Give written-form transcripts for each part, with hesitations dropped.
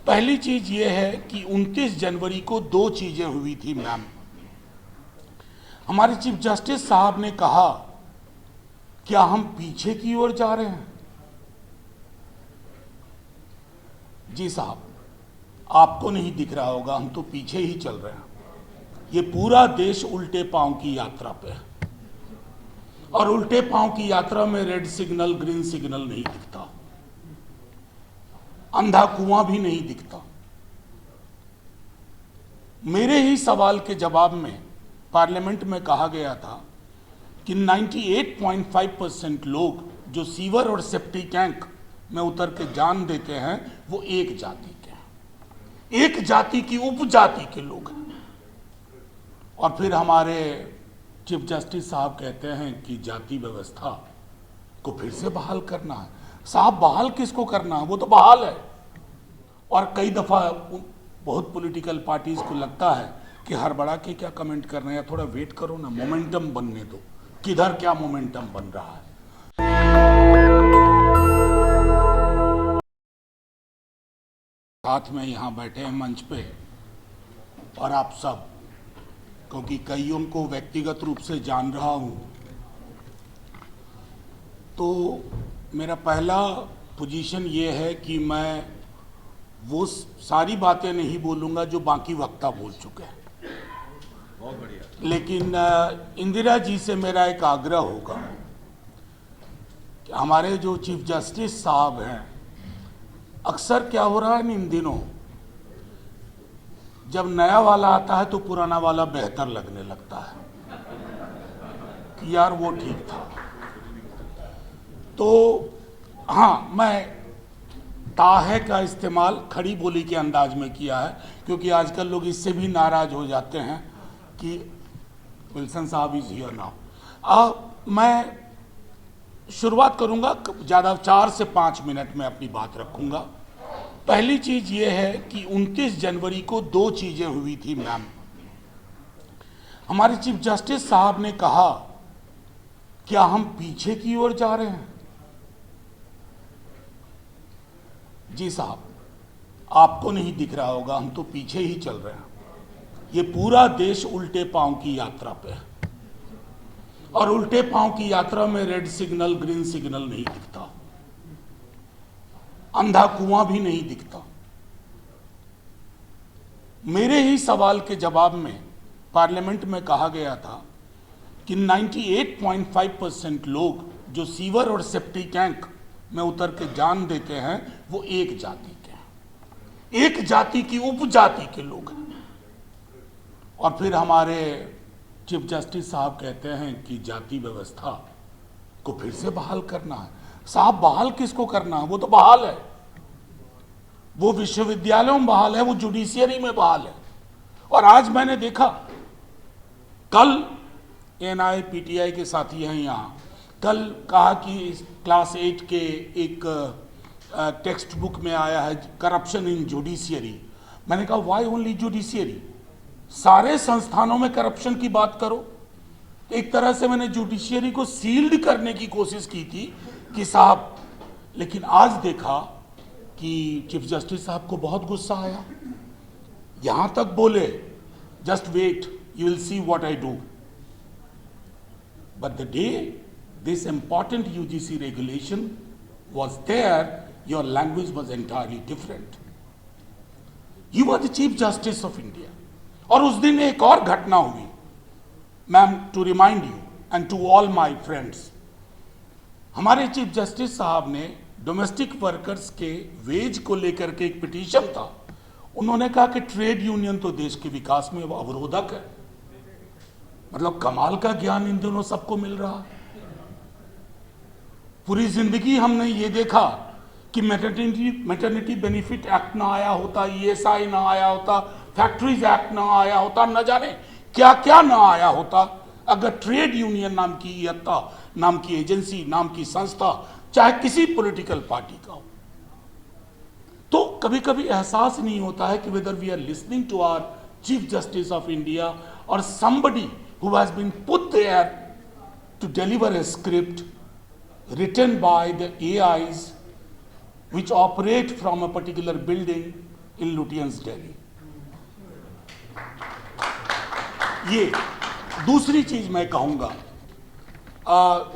पहली चीज ये है कि 29 जनवरी को दो चीजें हुई थी मैम। हमारे चीफ जस्टिस साहब ने कहा, क्या हम पीछे की ओर जा रहे हैं? जी साहब, आपको नहीं दिख रहा होगा, हम तो पीछे ही चल रहे हैं। ये पूरा देश उल्टे पांव की यात्रा पे है और उल्टे पांव की यात्रा में रेड सिग्नल ग्रीन सिग्नल नहीं दिखता, अंधा कुआं भी नहीं दिखता। मेरे ही सवाल के जवाब में पार्लियामेंट में कहा गया था कि 98.5% लोग जो सीवर और सेप्टिक टैंक में उतर के जान देते हैं वो एक जाति के हैं, एक जाति की उपजाति के लोग हैं। और फिर हमारे चीफ जस्टिस साहब कहते हैं कि जाति व्यवस्था को फिर से बहाल करना है। साहब, बहाल किसको करना है? वो तो बहाल है। और कई दफा बहुत पॉलिटिकल पार्टीज को लगता है कि हड़बड़ा के क्या कमेंट कर रहे हैं, थोड़ा वेट करो ना, मोमेंटम बनने दो। किधर क्या मोमेंटम बन रहा है? साथ में यहां बैठे हैं मंच पे और आप सब, क्योंकि कईयों को व्यक्तिगत रूप से जान रहा हूं, तो मेरा पहला पोजीशन ये है कि मैं वो सारी बातें नहीं बोलूंगा जो बाकी वक्ता बोल चुके हैं। बहुत बढ़िया। लेकिन इंदिरा जी से मेरा एक आग्रह होगा कि हमारे जो चीफ जस्टिस साहब हैं, अक्सर क्या हो रहा है इन दिनों, जब नया वाला आता है तो पुराना वाला बेहतर लगने लगता है कि यार वो ठीक था। तो हाँ, मैं ताहे का इस्तेमाल खड़ी बोली के अंदाज में किया है, क्योंकि आजकल लोग इससे भी नाराज हो जाते हैं कि विल्सन साहब इज हियर नाउ। मैं शुरुआत करूंगा, ज़्यादा 4 से 5 मिनट में अपनी बात रखूंगा। पहली चीज ये है कि 29 जनवरी को दो चीजें हुई थी मैम। हमारे चीफ जस्टिस साहब ने कहा, क्या हम पीछे की ओर जा रहे हैं? जी साहब, आपको नहीं दिख रहा होगा, हम तो पीछे ही चल रहे हैं। ये पूरा देश उल्टे पांव की यात्रा पे है और उल्टे पांव की यात्रा में रेड सिग्नल ग्रीन सिग्नल नहीं दिखता, अंधा कुआं भी नहीं दिखता। मेरे ही सवाल के जवाब में पार्लियामेंट में कहा गया था कि 98.5% लोग जो सीवर और सेप्टिक टैंक में उतर के जान देते हैं वो एक जाति के हैं, एक जाति की उपजाति के लोग हैं। और फिर हमारे चीफ जस्टिस साहब कहते हैं कि जाति व्यवस्था को फिर से बहाल करना है। साहब, बहाल किसको करना है? वो तो बहाल है, वो विश्वविद्यालयों में बहाल है, वो जुडिशियरी में बहाल है। और आज मैंने देखा, कल एनआई पीटीआई के साथी हैं यहाँ, कल कहा कि क्लास 8 के एक टेक्स्ट बुक में आया है करप्शन इन जुडिशियरी। मैंने कहा व्हाई ओनली जुडिशियरी? सारे संस्थानों में करप्शन की बात करो। एक तरह से मैंने जुडिशियरी को सील्ड करने की कोशिश की थी कि साहब, लेकिन आज देखा कि चीफ जस्टिस साहब को बहुत गुस्सा आया, यहां तक बोले just wait you will see what I do. But the day this important UGC regulation was there, your language was entirely different. You were the Chief Justice of India. और उस दिन एक और घटना हुई ma'am, to remind you and to all my friends. हमारे chief justice साहब ने डोमेस्टिक वर्कर्स के वेज को लेकर के एक पिटीशन था, उन्होंने कहा कि ट्रेड यूनियन तो देश के विकास में अवरोधक है। मतलब कमाल का ज्ञान इन दोनों सबको मिल रहा है। पूरी जिंदगी हमने ये देखा कि मैटरनिटी बेनिफिट एक्ट ना आया होता, ESI ना आया होता, फैक्ट्रीज एक्ट ना आया होता, न जाने क्या क्या ना आया होता, अगर ट्रेड यूनियन नाम की इयत्ता, नाम की एजेंसी, नाम की संस्था, चाहे किसी पॉलिटिकल पार्टी का हो। तो कभी कभी एहसास नहीं होता है कि whether we are listening to our chief justice of India और somebody who has been put there to deliver a script written by the AIs which operate from a particular building in Lutyens Delhi। ये दूसरी चीज मैं कहूंगा,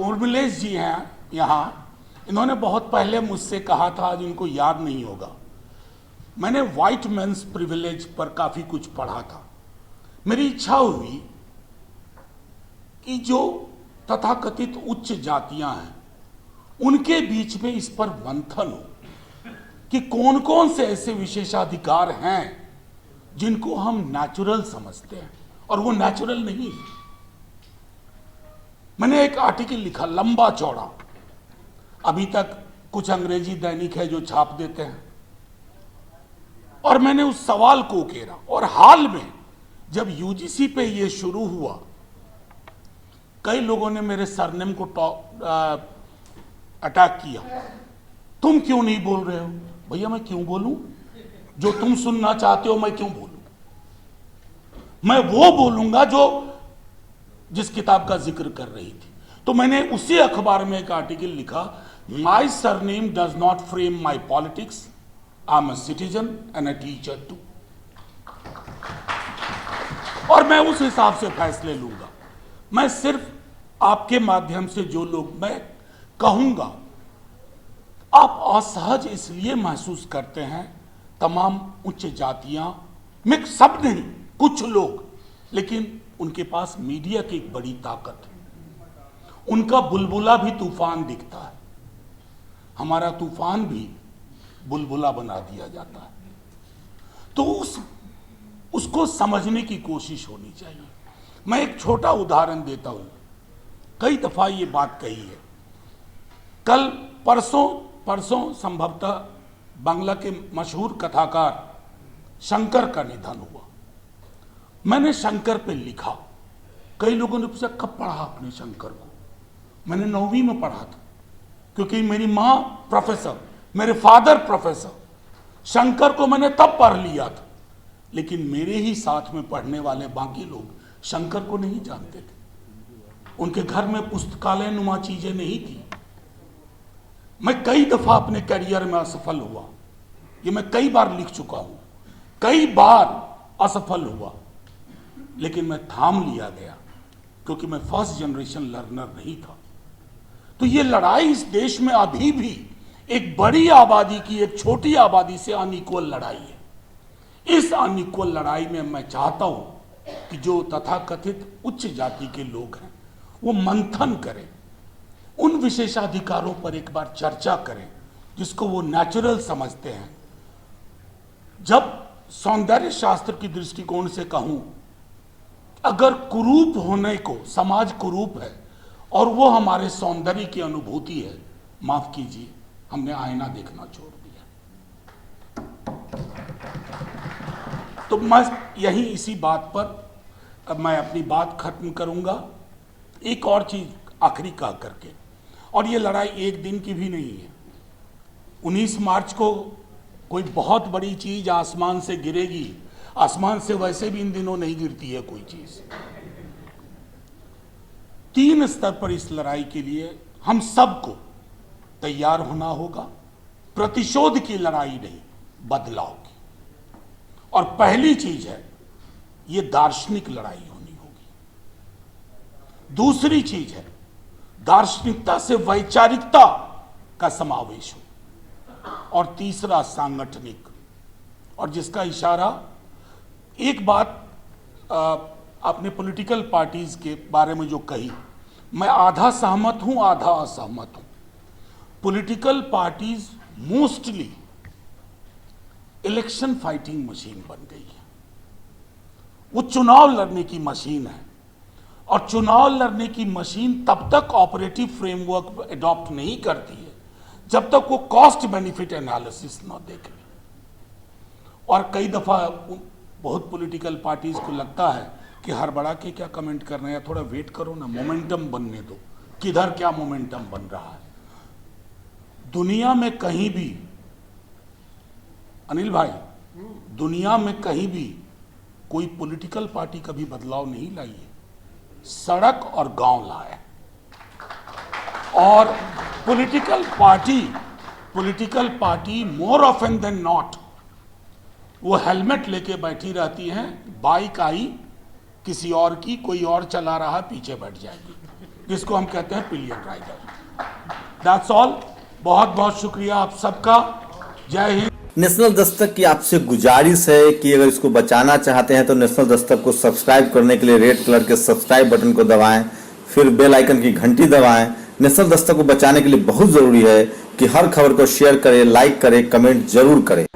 उर्मिलेश जी हैं यहाँ, इन्होंने बहुत पहले मुझसे कहा था, आज इनको याद नहीं होगा, मैंने व्हाइट मेंस प्रिविलेज पर काफी कुछ पढ़ा था। मेरी इच्छा हुई कि जो तथाकथित उच्च जातियां हैं उनके बीच में इस पर मंथन हो कि कौन कौन से ऐसे विशेषाधिकार हैं जिनको हम नेचुरल समझते हैं और वो नेचुरल नहीं। मैंने एक आर्टिकल लिखा लंबा चौड़ा, अभी तक कुछ अंग्रेजी दैनिक है जो छाप देते हैं, और मैंने उस सवाल को उकेरा। और हाल में जब यूजीसी पे ये शुरू हुआ, कई लोगों ने मेरे सरनेम को अटैक किया, तुम क्यों नहीं बोल रहे हो? भैया मैं क्यों बोलूं? जो तुम सुनना चाहते हो मैं क्यों बोलूं? मैं वो बोलूंगा जो जिस किताब का जिक्र कर रही थी। तो मैंने उसी अखबार में एक आर्टिकल लिखा, my surname does not frame my politics, I am a citizen and a teacher too. और मैं उस हिसाब से फैसले लूंगा। मैं सिर्फ आपके माध्यम से जो लोग, मैं कहूंगा आप असहज इसलिए महसूस करते हैं, तमाम उच्च जातियां में, सब नहीं, कुछ लोग, लेकिन उनके पास मीडिया की एक बड़ी ताकत है, उनका बुलबुला भी तूफान दिखता है, हमारा तूफान भी बुलबुला बना दिया जाता है। तो उसको समझने की कोशिश होनी चाहिए। मैं एक छोटा उदाहरण देता हूं, कई दफा ये बात कही है। कल परसों संभवतः बांग्ला के मशहूर कथाकार शंकर का निधन हुआ। मैंने शंकर पे लिखा, कई लोगों ने पूछा कब पढ़ा आपने शंकर को? मैंने 9वीं में पढ़ा था, क्योंकि मेरी माँ प्रोफेसर, मेरे फादर प्रोफेसर, शंकर को मैंने तब पढ़ लिया था। लेकिन मेरे ही साथ में पढ़ने वाले बाकी लोग शंकर को नहीं जानते थे, उनके घर में पुस्तकालय नुमा चीजें नहीं थी। मैं कई दफा अपने करियर में असफल हुआ, ये मैं कई बार लिख चुका हूं, कई बार असफल हुआ, लेकिन मैं थाम लिया गया, क्योंकि मैं फर्स्ट जनरेशन लर्नर नहीं था। तो ये लड़ाई इस देश में अभी भी एक बड़ी आबादी की एक छोटी आबादी से अनइक्वल लड़ाई है। इस अनइक्वल लड़ाई में मैं चाहता हूं कि जो तथाकथित उच्च जाति के लोग हैं वो मंथन करें, उन विशेषाधिकारों पर एक बार चर्चा करें जिसको वो नेचुरल समझते हैं। जब सौंदर्य शास्त्र की दृष्टिकोण से कहूं, अगर कुरूप होने को, समाज कुरूप है और वो हमारे सौंदर्य की अनुभूति है, माफ कीजिए, हमने आईना देखना छोड़ दिया। तो मैं यही इसी बात पर अब मैं अपनी बात खत्म करूंगा। एक और चीज आखिरी कह करके, और ये लड़ाई एक दिन की भी नहीं है। 19 मार्च को कोई बहुत बड़ी चीज आसमान से गिरेगी, आसमान से वैसे भी इन दिनों नहीं गिरती है कोई चीज। 3 स्तर पर इस लड़ाई के लिए हम सबको तैयार होना होगा। प्रतिशोध की लड़ाई नहीं, बदलाव की। और पहली चीज है, ये दार्शनिक लड़ाई होनी होगी। दूसरी चीज है, दार्शनिकता से वैचारिकता का समावेश हो। और तीसरा सांगठनिक, और जिसका इशारा, एक बात आपने पॉलिटिकल पार्टीज के बारे में जो कही, मैं आधा सहमत हूं आधा असहमत हूं। Political parties mostly election fighting machine बन गई है, वो चुनाव लड़ने की मशीन है। और चुनाव लड़ने की मशीन तब तक ऑपरेटिव फ्रेमवर्क अडॉप्ट नहीं करती है जब तक वो कॉस्ट बेनिफिट एनालिसिस न देख ले। और कई दफा बहुत पॉलिटिकल पार्टीज को लगता है कि हड़बड़ा के क्या कमेंट कर रहे हैं, थोड़ा वेट करो ना, मोमेंटम बनने दो, किधर क्या मोमेंटम बन रहा है। दुनिया में कहीं भी, अनिल भाई, दुनिया में कहीं भी कोई पॉलिटिकल पार्टी कभी बदलाव नहीं लाई है, सड़क और गांव लाए। और political party more often than not वो हेलमेट लेके बैठी रहती हैं, बाइक आई किसी और की, कोई और चला रहा पीछे बैठ जाएगी, जिसको हम कहते हैं पिलियन राइडर। That's all. बहुत बहुत शुक्रिया आप सबका। जय हिंद। नेशनल दस्तक की आपसे गुजारिश है कि अगर इसको बचाना चाहते हैं तो नेशनल दस्तक को सब्सक्राइब करने के लिए रेड कलर के सब्सक्राइब बटन को दबाएं, फिर बेल आइकन की घंटी दबाएं। नेशनल दस्तक को बचाने के लिए बहुत जरूरी है कि हर खबर को शेयर करें, लाइक करें, कमेंट जरूर करें।